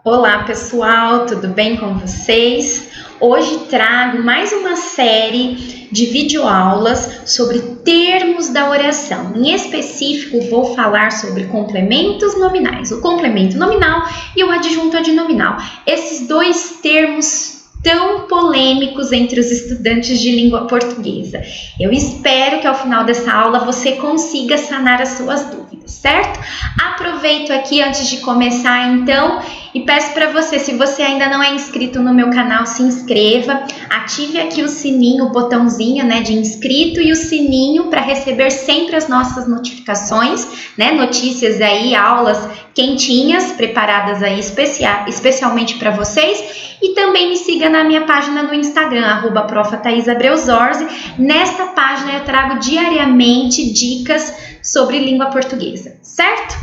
Olá pessoal, tudo bem com vocês? Hoje trago mais uma série de videoaulas sobre termos da oração. Em específico, vou falar sobre complementos nominais, o complemento nominal e o adjunto adnominal. Esses dois termos tão polêmicos entre os estudantes de língua portuguesa. Eu espero que ao final dessa aula você consiga sanar as suas dúvidas, certo? Aproveito aqui antes de começar então e peço para você, se você ainda não é inscrito no meu canal, se inscreva, ative aqui o sininho, o botãozinho, de inscrito e o sininho para receber sempre as nossas notificações, notícias aí, aulas quentinhas, preparadas aí especialmente para vocês. E também me siga na minha página no Instagram, @prof.thaisabreusorzi. Nesta página eu trago diariamente dicas sobre língua portuguesa, certo?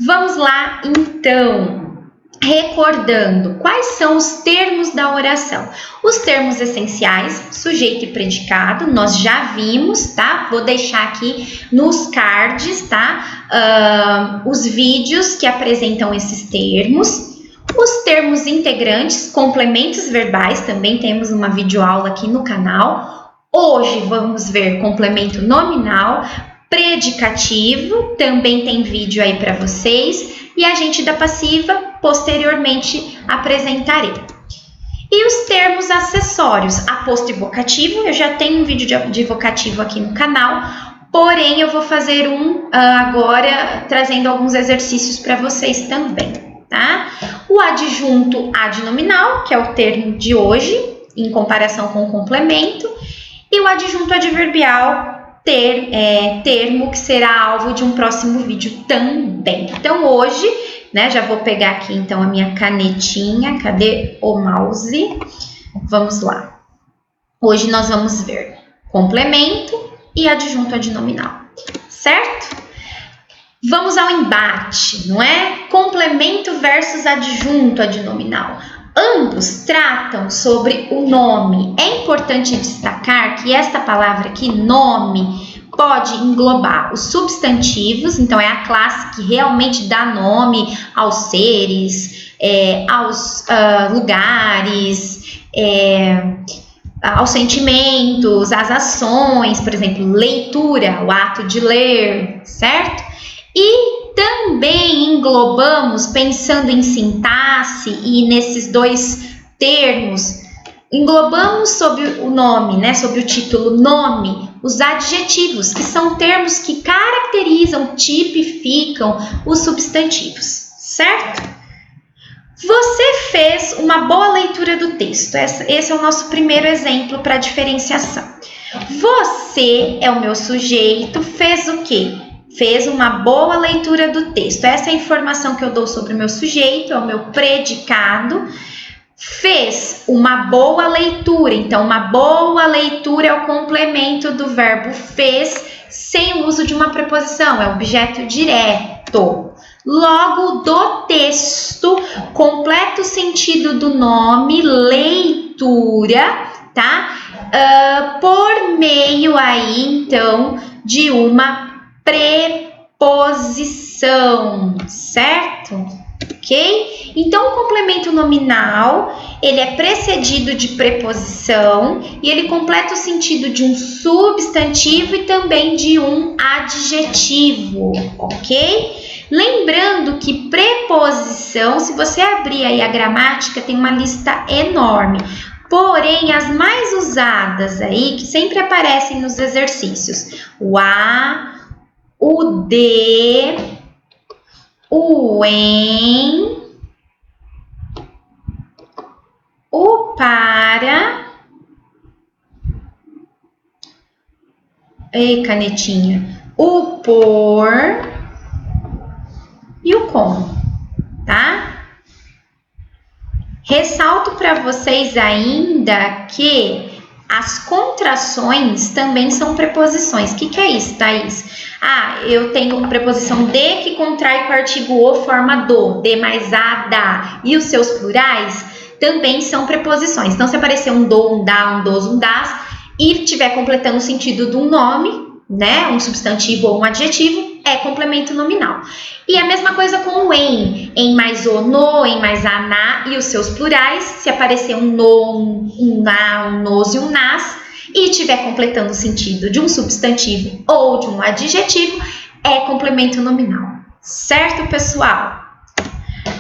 Vamos lá então. Recordando, quais são os termos da oração? Os termos essenciais, sujeito e predicado, nós já vimos, tá? Vou deixar aqui nos cards, tá? Os vídeos que apresentam esses termos. Os termos integrantes, complementos verbais, também temos uma videoaula aqui no canal. Hoje vamos ver complemento nominal, predicativo, também tem vídeo aí para vocês. E agente da passiva, posteriormente apresentarei. E os termos acessórios, aposto e vocativo, eu já tenho um vídeo de vocativo aqui no canal, porém eu vou fazer um agora, trazendo alguns exercícios para vocês também, tá? O adjunto adnominal, que é o termo de hoje, em comparação com o complemento, e o adjunto adverbial, termo que será alvo de um próximo vídeo também. Então hoje, já vou pegar aqui então a minha canetinha, cadê o mouse? Vamos lá. Hoje nós vamos ver complemento e adjunto adnominal, certo? Vamos ao embate, não é? Complemento versus adjunto adnominal. Ambos tratam sobre o nome. É importante destacar que esta palavra aqui, nome, pode englobar os substantivos, então é a classe que realmente dá nome aos seres, aos lugares, aos sentimentos, às ações, por exemplo, leitura, o ato de ler, certo? E também englobamos, pensando em sintaxe e nesses dois termos, englobamos sob o nome, sob o título nome, os adjetivos, que são termos que caracterizam, tipificam os substantivos, certo? Você fez uma boa leitura do texto, esse é o nosso primeiro exemplo para diferenciação. Você é o meu sujeito, fez o quê? Fez uma boa leitura do texto. Essa é a informação que eu dou sobre o meu sujeito, é o meu predicado. Fez uma boa leitura. Então, uma boa leitura é o complemento do verbo fez, sem o uso de uma preposição, é objeto direto. Logo, do texto, completo sentido do nome, leitura, tá? Por meio aí, então, de uma preposição, certo? Ok? Então, o complemento nominal, ele é precedido de preposição e ele completa o sentido de um substantivo e também de um adjetivo, ok? Lembrando que preposição, se você abrir aí a gramática, tem uma lista enorme. Porém, as mais usadas aí, que sempre aparecem nos exercícios, o a, o de, o em, o para, canetinha, o por e o com, tá? Ressalto para vocês ainda que as contrações também são preposições. O que é isso, Thaís? Eu tenho a preposição de que contrai com o artigo o, forma do, de mais a, da. E os seus plurais também são preposições. Então, se aparecer um do, um dá, um dos, um das, e estiver completando o sentido de um nome, um substantivo ou um adjetivo, é complemento nominal. E a mesma coisa com o em mais o, no, em mais a, na e os seus plurais, se aparecer um no, um na, um nos e um nas, e estiver completando o sentido de um substantivo ou de um adjetivo, é complemento nominal. Certo, pessoal?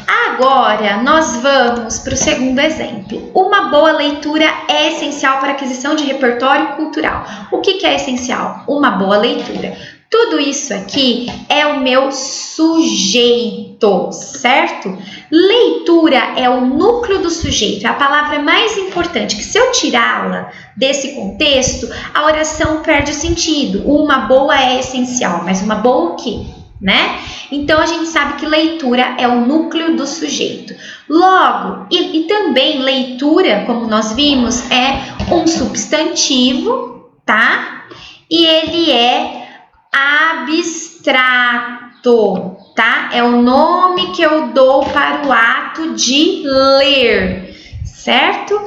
Agora, nós vamos para o segundo exemplo. Uma boa leitura é essencial para a aquisição de repertório cultural. O que é essencial? Uma boa leitura. Tudo isso aqui é o meu sujeito, certo? Leitura é o núcleo do sujeito, é a palavra mais importante, que se eu tirá-la desse contexto, a oração perde o sentido. Uma boa é essencial, mas uma boa o quê? Né? Então, a gente sabe que leitura é o núcleo do sujeito. Logo, e também leitura, como nós vimos, é um substantivo, tá? E ele é abstrato, tá? É o nome que eu dou para o ato de ler, certo?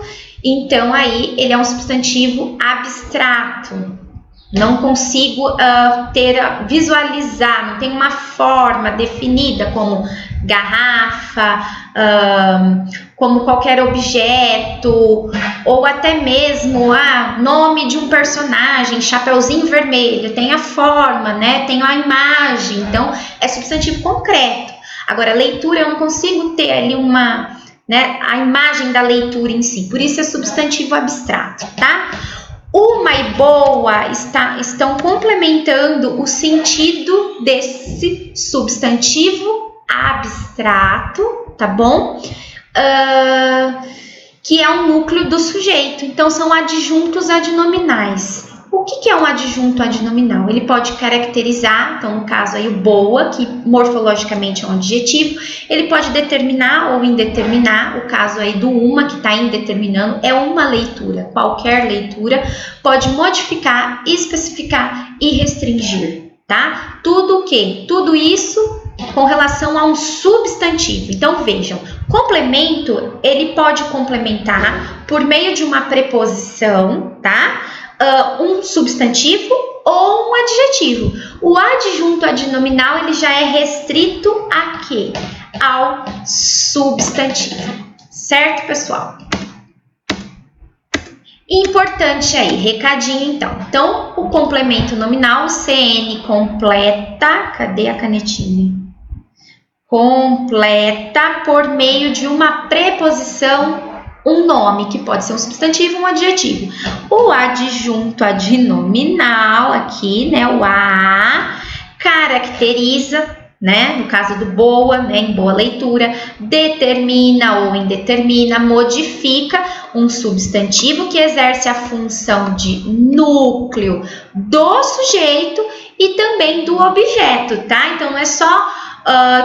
Então, aí, ele é um substantivo abstrato. Não consigo visualizar, não tem uma forma definida como garrafa, como qualquer objeto, ou até mesmo nome de um personagem, Chapeuzinho Vermelho, tem a forma, né? Tem a imagem, então é substantivo concreto. Agora, leitura eu não consigo ter ali a imagem da leitura em si, por isso é substantivo abstrato, tá? Uma e boa estão complementando o sentido desse substantivo abstrato, tá bom? Que é um núcleo do sujeito. Então, são adjuntos adnominais. O que é um adjunto adnominal? Ele pode caracterizar, então no caso aí o boa, que morfologicamente é um adjetivo, ele pode determinar ou indeterminar, o caso aí do uma, que está indeterminando, é uma leitura, qualquer leitura, pode modificar, especificar e restringir, tá? Tudo o quê? Tudo isso com relação a um substantivo. Então vejam, complemento, ele pode complementar por meio de uma preposição, tá? Um substantivo ou um adjetivo. O adjunto adnominal ele já é restrito a quê? Ao substantivo. Certo, pessoal? Importante aí, recadinho então. Então, o complemento nominal, CN completa, cadê a canetinha? Completa por meio de uma preposição, um nome, que pode ser um substantivo, um adjetivo. O adjunto adnominal aqui, né, o a, caracteriza, né, no caso do boa, né, em boa leitura, determina ou indetermina, modifica um substantivo que exerce a função de núcleo do sujeito e também do objeto, tá? Então, não é só...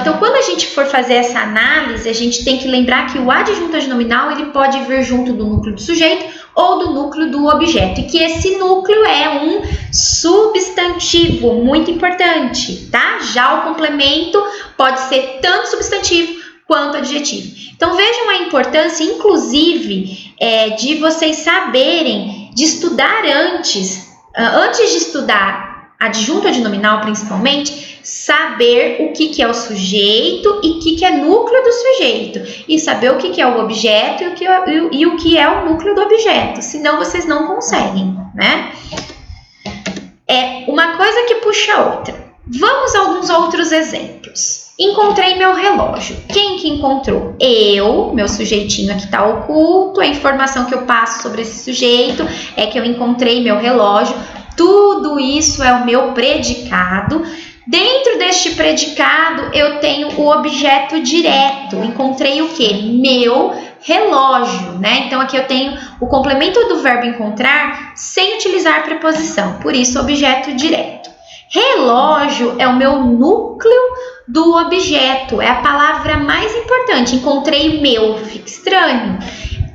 Então, quando a gente for fazer essa análise, a gente tem que lembrar que o adjunto adnominal ele pode vir junto do núcleo do sujeito ou do núcleo do objeto, e que esse núcleo é um substantivo, muito importante, tá? Já o complemento pode ser tanto substantivo quanto adjetivo. Então, vejam a importância, inclusive, de vocês saberem, de estudar antes de estudar adjunto adnominal, principalmente, saber o que é o sujeito e o que é núcleo do sujeito. E saber o que é o objeto e o que é o núcleo do objeto. Senão, vocês não conseguem, né? É uma coisa que puxa a outra. Vamos a alguns outros exemplos. Encontrei meu relógio. Quem que encontrou? Eu, meu sujeitinho aqui está oculto. A informação que eu passo sobre esse sujeito é que eu encontrei meu relógio. Tudo isso é o meu predicado. Dentro deste predicado, eu tenho o objeto direto. Encontrei o quê? Meu relógio, né? Então, aqui eu tenho o complemento do verbo encontrar sem utilizar preposição. Por isso, objeto direto. Relógio é o meu núcleo do objeto. É a palavra mais importante. Encontrei meu. Fica estranho.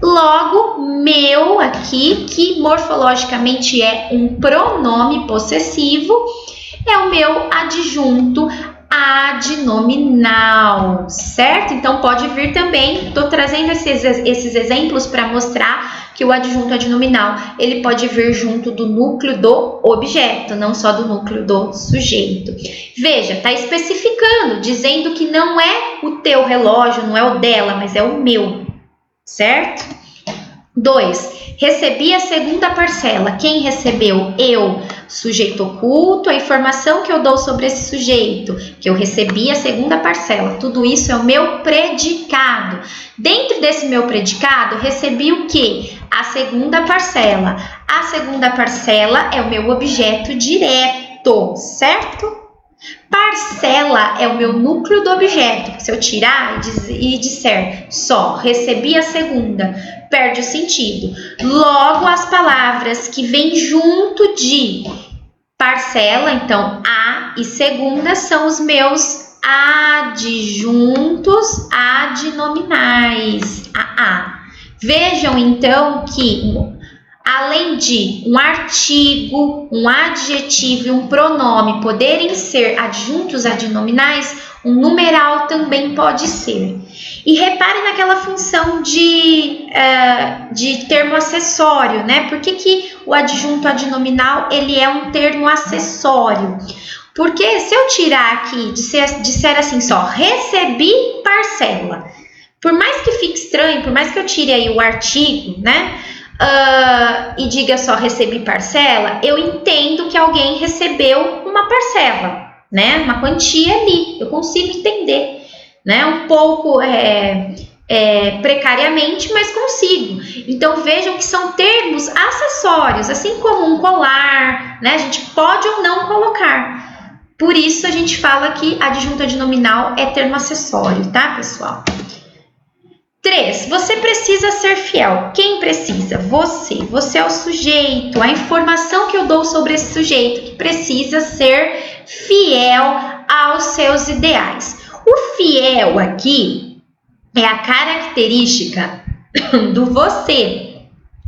Logo, meu aqui, que morfologicamente é um pronome possessivo, é o meu adjunto adnominal, certo? Então, pode vir também, estou trazendo esses exemplos para mostrar que o adjunto adnominal ele pode vir junto do núcleo do objeto, não só do núcleo do sujeito. Veja, está especificando, dizendo que não é o teu relógio, não é o dela, mas é o meu, certo? 2. Recebi a segunda parcela. Quem recebeu? Eu. Sujeito oculto, a informação que eu dou sobre esse sujeito, que eu recebi a segunda parcela. Tudo isso é o meu predicado. Dentro desse meu predicado, recebi o quê? A segunda parcela. A segunda parcela é o meu objeto direto, certo? Parcela é o meu núcleo do objeto. Se eu tirar e disser só recebi a segunda, perde o sentido. Logo, as palavras que vêm junto de parcela, então a e segunda, são os meus adjuntos adnominais. Vejam então que além de um artigo, um adjetivo e um pronome poderem ser adjuntos adnominais, um numeral também pode ser. E repare naquela função de termo acessório, né? Por que o adjunto adnominal ele é um termo acessório? Porque se eu tirar aqui, disser assim só, recebi parcela, por mais que fique estranho, por mais que eu tire aí o artigo, né? E diga só recebi parcela, eu entendo que alguém recebeu uma parcela, né? Uma quantia ali, eu consigo entender, né? Um pouco precariamente, mas consigo. Então vejam que são termos acessórios, assim como um colar, né? A gente pode ou não colocar. Por isso a gente fala que adjunto adnominal é termo acessório, tá, pessoal? 3. Você precisa ser fiel. Quem precisa? Você. Você é o sujeito. A informação que eu dou sobre esse sujeito que precisa ser fiel aos seus ideais. O fiel aqui é a característica do você,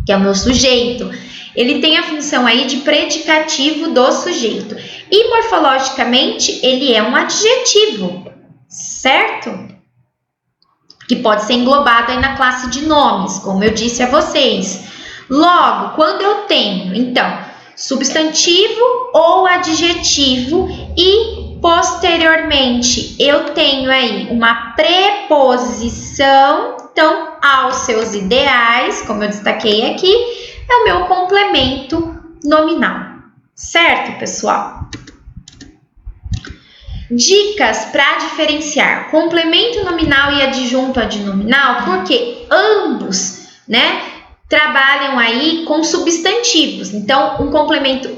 que é o meu sujeito. Ele tem a função aí de predicativo do sujeito. E morfologicamente, ele é um adjetivo, certo? Que pode ser englobado aí na classe de nomes, como eu disse a vocês. Logo, quando eu tenho, então, substantivo ou adjetivo e, posteriormente, eu tenho aí uma preposição, então, aos seus ideais, como eu destaquei aqui, é o meu complemento nominal. Certo, pessoal? Dicas para diferenciar complemento nominal e adjunto adnominal, porque ambos, né, trabalham aí com substantivos. Então, um complemento,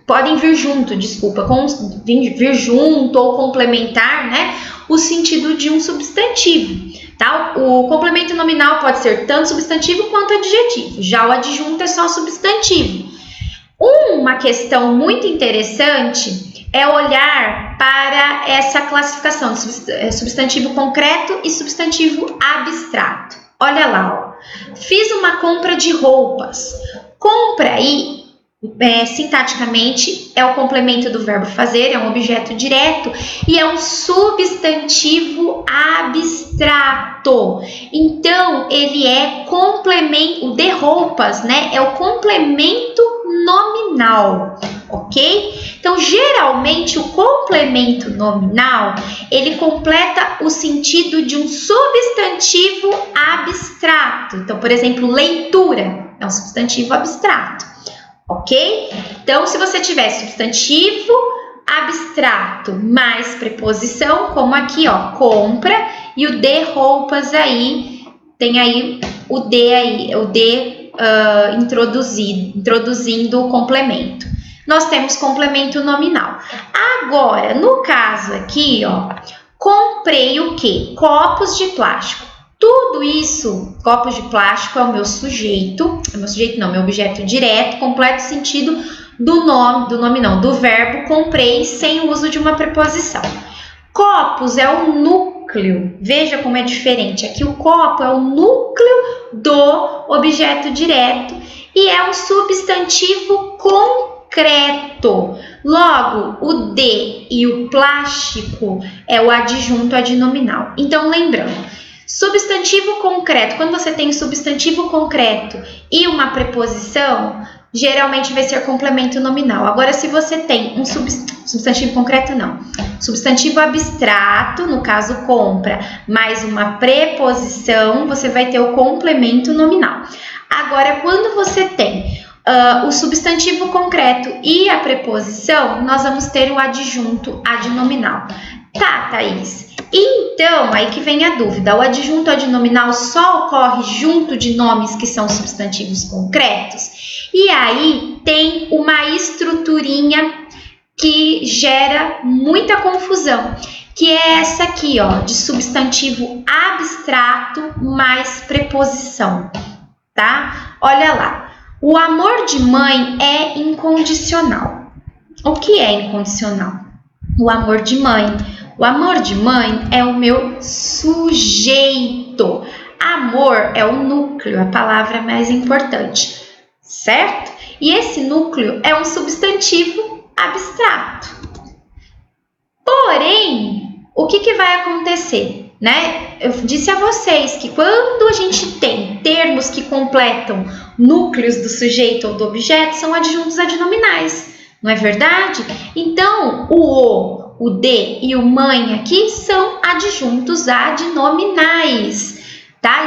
podem vir junto, vir junto ou complementar, né, o sentido de um substantivo. Tá? O complemento nominal pode ser tanto substantivo quanto adjetivo. Já o adjunto é só substantivo. Uma questão muito interessante é olhar para essa classificação de substantivo concreto e substantivo abstrato. Olha lá, ó. Fiz uma compra de roupas. Compra aí, sintaticamente, é o complemento do verbo fazer, é um objeto direto e é um substantivo abstrato. Então, ele é complemento, o de roupas, né? É o complemento nominal, ok? Então, geralmente, o complemento nominal, ele completa o sentido de um substantivo abstrato. Então, por exemplo, leitura é um substantivo abstrato, ok? Então, se você tiver substantivo abstrato mais preposição, como aqui, ó, compra, e o de roupas aí, tem aí o de aí, o de introduzindo o complemento. Nós temos complemento nominal. Agora, no caso aqui, ó, comprei o quê? Copos de plástico. Tudo isso, copos de plástico é o meu sujeito, meu objeto direto, completo sentido do verbo comprei sem o uso de uma preposição. Copos é o núcleo, veja como é diferente. Aqui o copo é o núcleo do objeto direto e é um substantivo concreto. Logo, o de e o plástico é o adjunto adnominal. Então, lembrando, Substantivo concreto. Quando você tem substantivo concreto e uma preposição, geralmente vai ser complemento nominal. Agora, se você tem um substantivo concreto, não. Substantivo abstrato, no caso compra, mais uma preposição, você vai ter o complemento nominal. Agora, quando você tem o substantivo concreto e a preposição, nós vamos ter o adjunto adnominal. Tá, Thaís. Então, aí que vem a dúvida. O adjunto adnominal só ocorre junto de nomes que são substantivos concretos? E aí tem uma estruturinha que gera muita confusão, que é essa aqui, ó, de substantivo abstrato mais preposição, tá? Olha lá. O amor de mãe é incondicional. O que é incondicional? O amor de mãe. O amor de mãe é o meu sujeito. Amor é o núcleo, a palavra mais importante, certo? E esse núcleo é um substantivo abstrato. Porém, o que vai acontecer, né? Eu disse a vocês que quando a gente tem termos que completam núcleos do sujeito ou do objeto, são adjuntos adnominais, não é verdade? Então, o de e o mãe aqui são adjuntos adnominais, tá?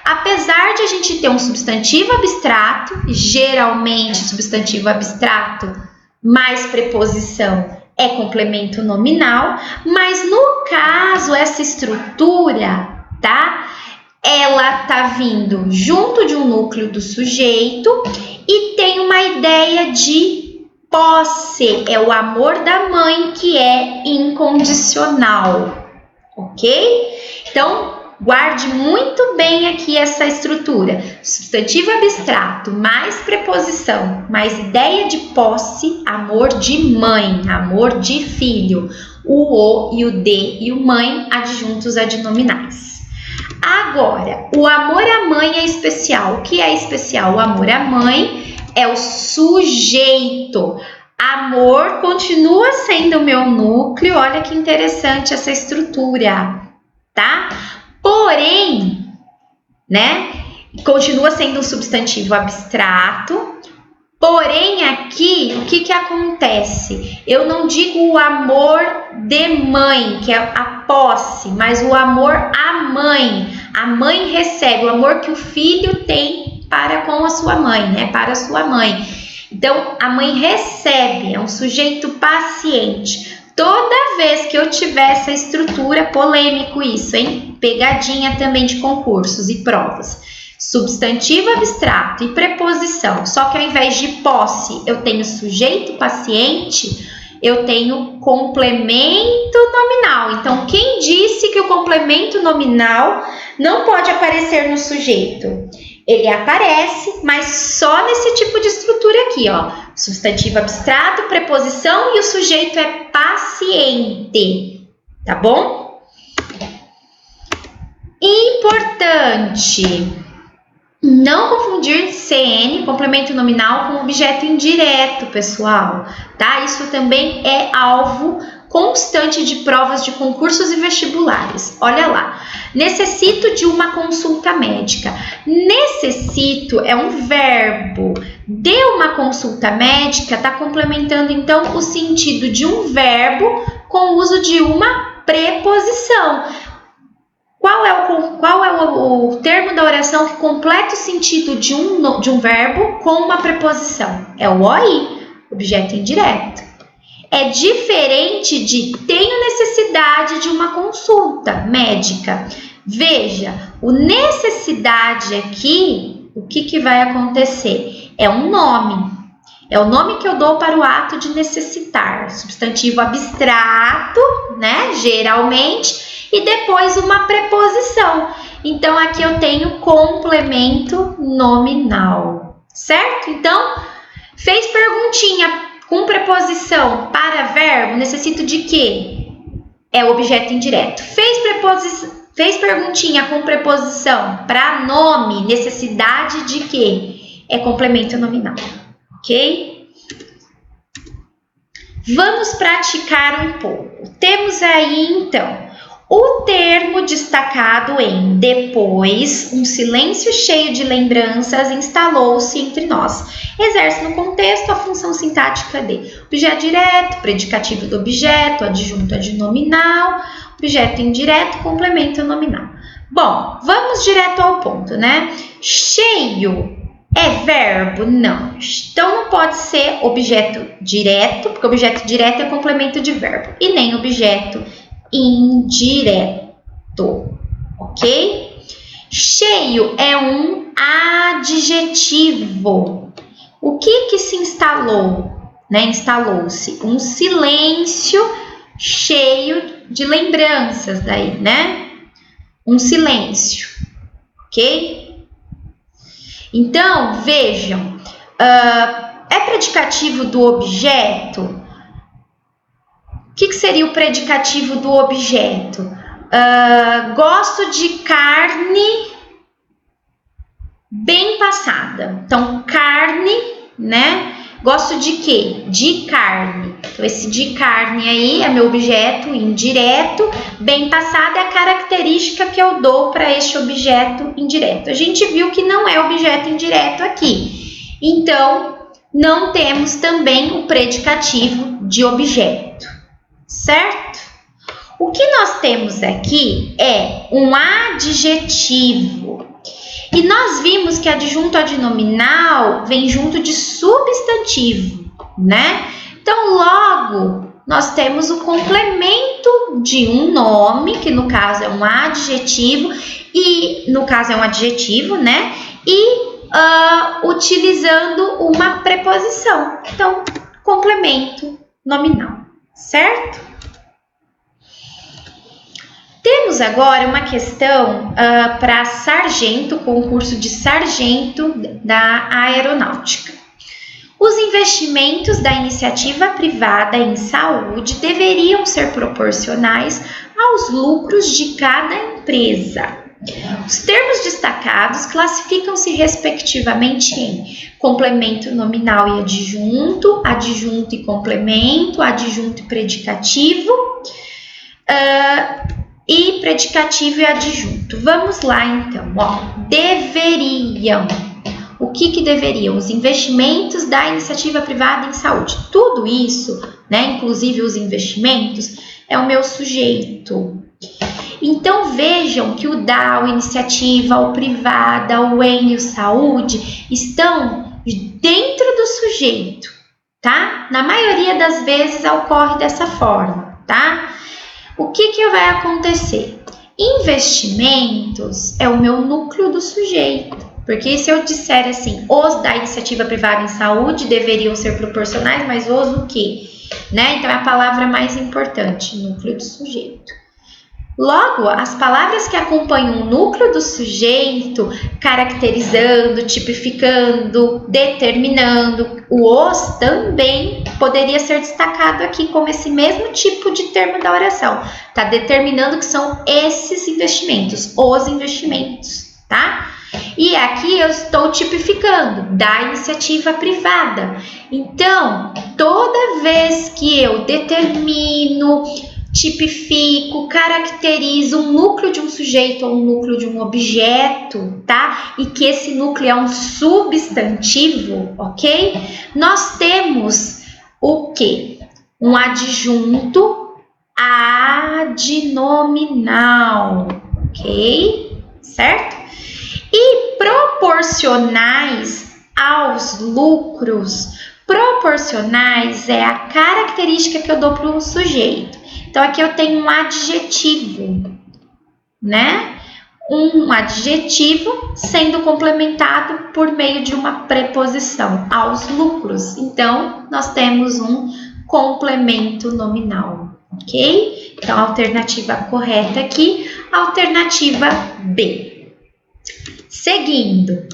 Apesar de a gente ter um substantivo abstrato, geralmente substantivo abstrato mais preposição é complemento nominal, mas no caso, essa estrutura, tá? Ela tá vindo junto de um núcleo do sujeito e tem uma ideia de posse, é o amor da mãe que é incondicional, ok? Então, guarde muito bem aqui essa estrutura. Substantivo abstrato, mais preposição, mais ideia de posse, amor de mãe, amor de filho. O e o de e o mãe, adjuntos adnominais. Agora, o amor à mãe é especial. O que é especial? O amor à mãe é o sujeito. Amor continua sendo o meu núcleo. Olha que interessante essa estrutura, tá? Porém, né? Continua sendo um substantivo abstrato. Porém, aqui, o que acontece? Eu não digo o amor de mãe, que é a posse, mas o amor à mãe. A mãe recebe, o amor que o filho tem para com a sua mãe, né? Para a sua mãe. Então, a mãe recebe, é um sujeito paciente. Toda vez que eu tiver essa estrutura, polêmico isso, hein? Pegadinha também de concursos e provas. Substantivo abstrato e preposição, só que ao invés de posse, eu tenho sujeito paciente, eu tenho complemento nominal. Então, quem disse que o complemento nominal não pode aparecer no sujeito? Ele aparece, mas só nesse tipo de estrutura aqui, ó. Substantivo abstrato, preposição e o sujeito é paciente, tá bom? Importante não confundir CN, complemento nominal, com objeto indireto, pessoal, tá? Isso também é alvo constante de provas de concursos e vestibulares. Olha lá, necessito de uma consulta médica. Necessito é um verbo. De uma consulta médica está complementando então o sentido de um verbo com o uso de uma preposição. Qual é o termo da oração que completa o sentido de um verbo com uma preposição? É o OI, objeto indireto. É diferente de tenho necessidade de uma consulta médica. Veja, o necessidade aqui, o que vai acontecer? É um nome. É o nome que eu dou para o ato de necessitar. Substantivo abstrato, né? Geralmente. E depois uma preposição. Então, aqui eu tenho complemento nominal. Certo? Então, fez perguntinha com preposição para verbo, necessito de quê? É o objeto indireto. Fez perguntinha com preposição para nome, necessidade de quê? É complemento nominal. Ok? Vamos praticar um pouco. Temos aí, então, O termo destacado em depois, um silêncio cheio de lembranças instalou-se entre nós. Exerce no contexto a função sintática de objeto direto, predicativo do objeto, adjunto adnominal, objeto indireto, complemento nominal. Bom, vamos direto ao ponto, né? Cheio é verbo? Não. Então não pode ser objeto direto, porque objeto direto é complemento de verbo, e nem objeto indireto, ok? Cheio é um adjetivo. O que se instalou? Né? Instalou-se um silêncio cheio de lembranças daí, né? Um silêncio, ok? Então, vejam, é predicativo do objeto? O que seria o predicativo do objeto? Gosto de carne bem passada. Então, carne, né? Gosto de quê? De carne. Então, esse de carne aí é meu objeto indireto. Bem passado é a característica que eu dou para este objeto indireto. A gente viu que não é objeto indireto aqui. Então, não temos também o predicativo de objeto, certo? O que nós temos aqui é um adjetivo. E nós vimos que adjunto adnominal vem junto de substantivo, né? Então, logo, nós temos o complemento de um nome, que no caso é um adjetivo, né? E utilizando uma preposição. Então, complemento nominal, certo? Temos agora uma questão para sargento, concurso de sargento da aeronáutica. Os investimentos da iniciativa privada em saúde deveriam ser proporcionais aos lucros de cada empresa. Os termos destacados classificam-se respectivamente em complemento nominal e adjunto, adjunto e complemento, adjunto e predicativo, e predicativo e adjunto. Vamos lá então, deveriam. O que deveriam? Os investimentos da iniciativa privada em saúde. Tudo isso, né, inclusive os investimentos, é o meu sujeito. Então vejam que o da, o iniciativa, o privada, o em e o saúde estão dentro do sujeito, tá? Na maioria das vezes ocorre dessa forma, tá? O que vai acontecer? Investimentos é o meu núcleo do sujeito. Porque se eu disser assim, os da iniciativa privada em saúde deveriam ser proporcionais, mas os o quê? Né? Então é a palavra mais importante, núcleo do sujeito. Logo, as palavras que acompanham o núcleo do sujeito, caracterizando, tipificando, determinando, o os também poderia ser destacado aqui como esse mesmo tipo de termo da oração. Está determinando que são esses investimentos, os investimentos, tá? E aqui eu estou tipificando da iniciativa privada. Então, toda vez que eu determino, tipifico, caracterizo um núcleo de um sujeito ou um núcleo de um objeto, tá? E que esse núcleo é um substantivo, ok? Nós temos o quê? Um adjunto adnominal, ok? Certo? E proporcionais aos lucros. Proporcionais é a característica que eu dou para o sujeito. Então, aqui eu tenho um adjetivo, né? Um adjetivo sendo complementado por meio de uma preposição, aos lucros. Então, nós temos um complemento nominal, ok? Então, a alternativa correta aqui, alternativa B. Seguindo,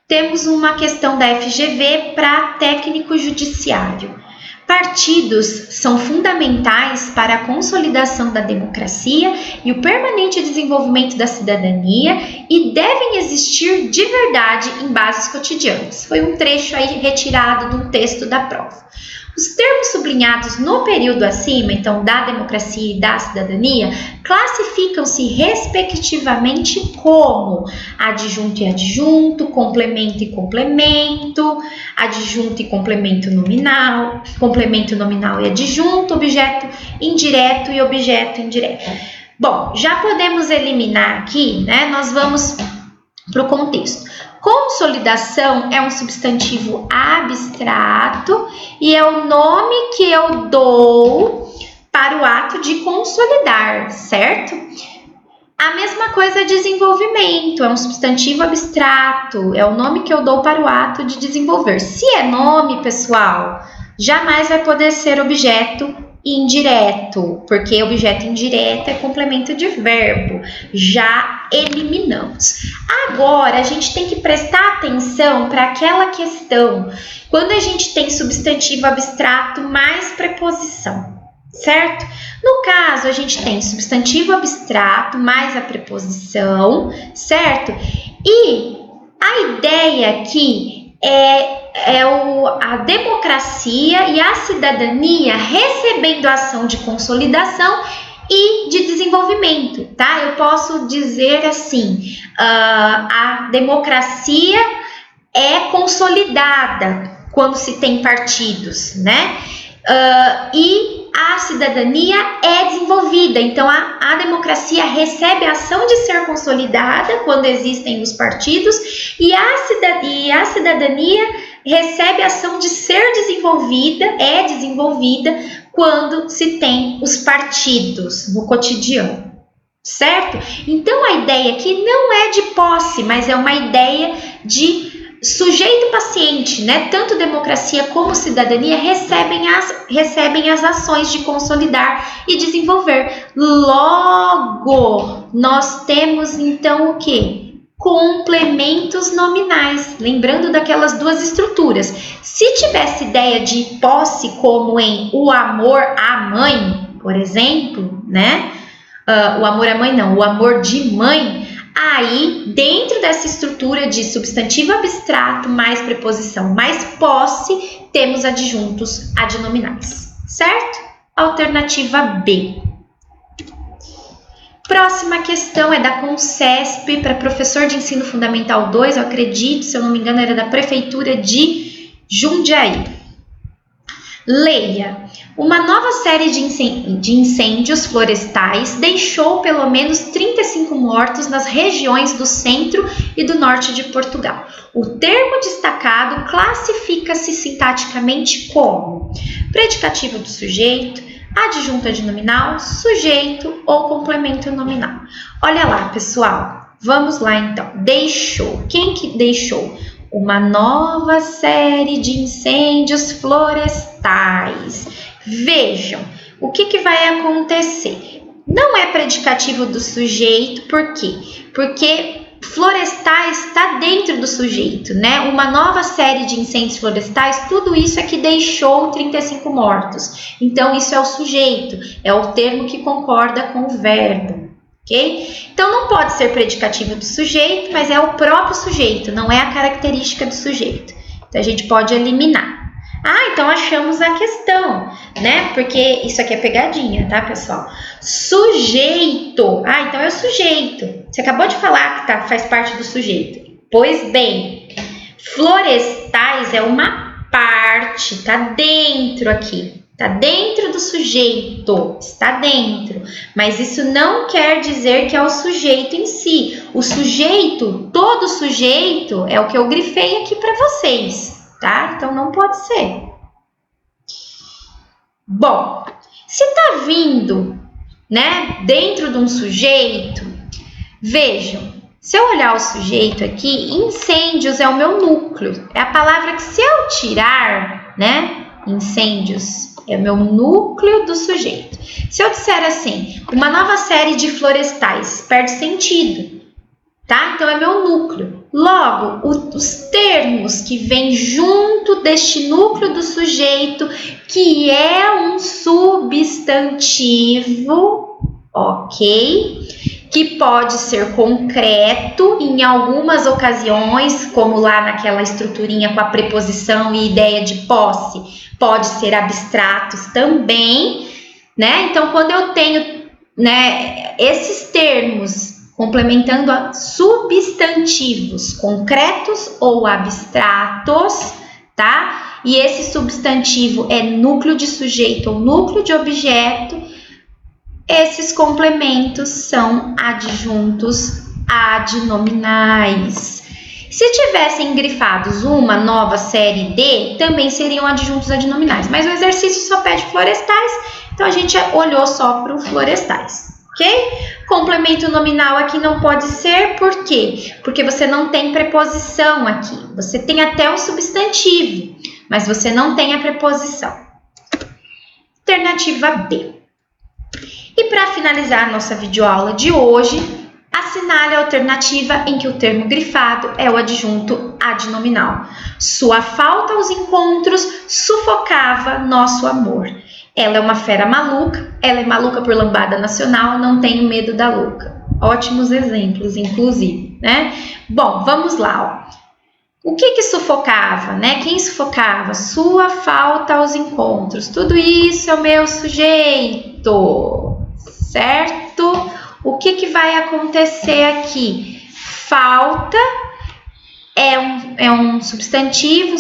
temos uma questão da FGV para técnico judiciário. Partidos são fundamentais para a consolidação da democracia e o permanente desenvolvimento da cidadania e devem existir de verdade em bases cotidianas. Foi um trecho aí retirado de um texto da prova. Os termos sublinhados no período acima, então da democracia e da cidadania, classificam-se respectivamente como adjunto e adjunto, complemento e complemento, adjunto e complemento nominal e adjunto, objeto indireto e objeto indireto. Bom, já podemos eliminar aqui, né? Nós vamos para o contexto. Consolidação é um substantivo abstrato e é o nome que eu dou para o ato de consolidar, certo? A mesma coisa desenvolvimento, é um substantivo abstrato, é o nome que eu dou para o ato de desenvolver. Se é nome, pessoal, jamais vai poder ser objeto indireto, porque objeto indireto é complemento de verbo. Já eliminamos. Agora, a gente tem que prestar atenção para aquela questão, quando a gente tem substantivo abstrato mais preposição, certo? No caso, a gente tem substantivo abstrato mais a preposição, certo? E a ideia aqui é a democracia e a cidadania recebendo a ação de consolidação e de desenvolvimento, tá? Eu posso dizer assim, a democracia é consolidada quando se tem partidos, né? E a cidadania é desenvolvida, então a democracia recebe a ação de ser consolidada quando existem os partidos e a cidadania recebe a ação de ser desenvolvida, é desenvolvida quando se tem os partidos no cotidiano, certo? Então a ideia aqui não é de posse, mas é uma ideia de sujeito paciente, né? Tanto democracia como cidadania recebem as ações de consolidar e desenvolver. Logo, nós temos então o quê? Complementos nominais, lembrando daquelas duas estruturas. Se tivesse ideia de posse como em o amor à mãe, por exemplo, né? O amor à mãe não, o amor de mãe, aí dentro dessa estrutura de substantivo abstrato mais preposição mais posse, temos adjuntos adnominais, certo? Alternativa B. Próxima questão é da Concesp, para professor de ensino fundamental 2, eu acredito, se eu não me engano, era da prefeitura de Jundiaí. Leia. Uma nova série de incêndios florestais deixou pelo menos 35 mortos nas regiões do centro e do norte de Portugal. O termo destacado classifica-se sintaticamente como predicativo do sujeito, adjunto adnominal, sujeito ou complemento nominal. Olha lá, pessoal. Vamos lá, então. Deixou. Quem que deixou? Uma nova série de incêndios florestais. Vejam, o que vai acontecer? Não é predicativo do sujeito, por quê? Porque florestais está dentro do sujeito, né? Uma nova série de incêndios florestais, tudo isso é que deixou 35 mortos. Então, isso é o sujeito, é o termo que concorda com o verbo, ok? Então, não pode ser predicativo do sujeito, mas é o próprio sujeito, não é a característica do sujeito. Então, a gente pode eliminar. Então achamos a questão, né? Porque isso aqui é pegadinha, tá, pessoal? Sujeito. Então é o sujeito. Você acabou de falar que faz parte do sujeito. Pois bem, florestais é uma parte, tá dentro aqui. Tá dentro do sujeito, está dentro. Mas isso não quer dizer que é o sujeito em si. O sujeito, todo sujeito, é o que eu grifei aqui para vocês. Tá? Então, não pode ser. Bom, se tá vindo, né, dentro de um sujeito, vejam, se eu olhar o sujeito aqui, incêndios é o meu núcleo. É a palavra que se eu tirar, né, incêndios é o meu núcleo do sujeito. Se eu disser assim, uma nova série de florestais, perde sentido. Tá? Então, é meu núcleo. Logo, os termos que vêm junto deste núcleo do sujeito, que é um substantivo, ok? que pode ser concreto em algumas ocasiões, como lá naquela estruturinha com a preposição e ideia de posse, pode ser abstratos também, né? Então, quando eu tenho, né, esses termos complementando a substantivos concretos ou abstratos, tá? E esse substantivo é núcleo de sujeito ou núcleo de objeto, esses complementos são adjuntos adnominais. Se tivessem grifados uma nova série D, também seriam adjuntos adnominais. Mas o exercício só pede florestais, então a gente olhou só para os florestais, ok? Complemento nominal aqui não pode ser, por quê? Porque você não tem preposição aqui. Você tem até o substantivo, mas você não tem a preposição. Alternativa B. E para finalizar a nossa videoaula de hoje, assinale a alternativa em que o termo grifado é o adjunto adnominal. Sua falta aos encontros sufocava nosso amor. Ela é uma fera maluca, ela é maluca por lambada nacional, não tenho medo da louca. Ótimos exemplos, inclusive, né? Bom, vamos lá, ó. O que sufocava, né? Quem sufocava? Sua falta aos encontros. Tudo isso é o meu sujeito, certo? O que vai acontecer aqui? Falta é um substantivo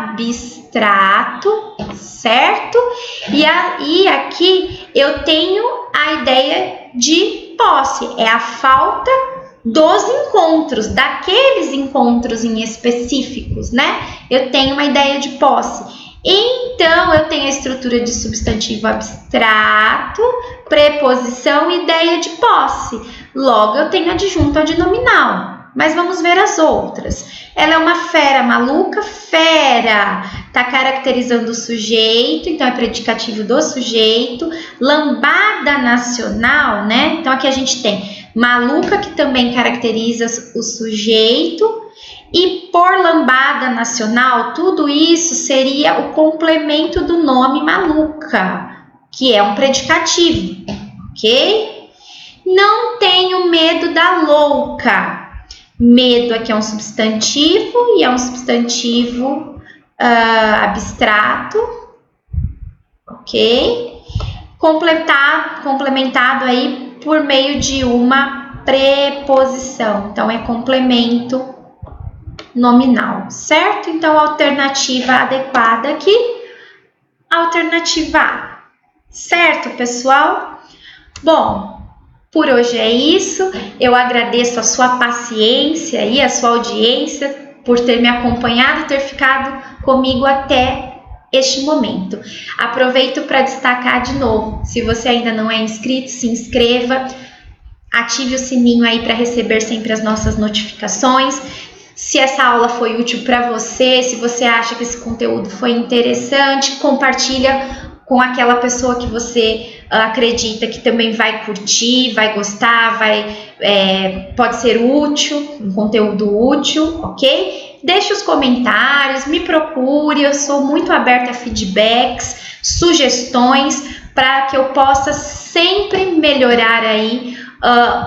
abstrato, certo? E aqui eu tenho a ideia de posse, é a falta dos encontros, daqueles encontros em específicos, né? Eu tenho uma ideia de posse. Então, eu tenho a estrutura de substantivo abstrato, preposição, ideia de posse. Logo, eu tenho adjunto adnominal. Mas vamos ver as outras. Ela é uma fera maluca, fera. Está caracterizando o sujeito, então é predicativo do sujeito. Lambada nacional, né? Então, aqui a gente tem maluca, que também caracteriza o sujeito. E por lambada nacional, tudo isso seria o complemento do nome maluca, que é um predicativo, ok? Não tenho medo da louca. Medo aqui é um substantivo e é um substantivo abstrato, ok? Complementado aí por meio de uma preposição, então é complemento nominal, certo? Então, a alternativa adequada aqui, alternativa A, certo, pessoal? Bom, por hoje é isso. Eu agradeço a sua paciência e a sua audiência por ter me acompanhado, ter ficado comigo até este momento. Aproveito para destacar de novo, se você ainda não é inscrito, se inscreva, ative o sininho aí para receber sempre as nossas notificações. Se essa aula foi útil para você, se você acha que esse conteúdo foi interessante, compartilha com aquela pessoa que você acredita que também vai curtir, vai gostar, pode ser útil, um conteúdo útil, ok? Deixe os comentários, me procure, eu sou muito aberta a feedbacks, sugestões, para que eu possa sempre melhorar aí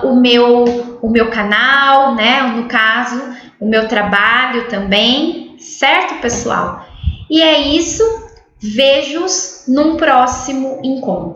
o meu canal, né? No caso, o meu trabalho também, certo, pessoal? E é isso, vejo-os num próximo encontro.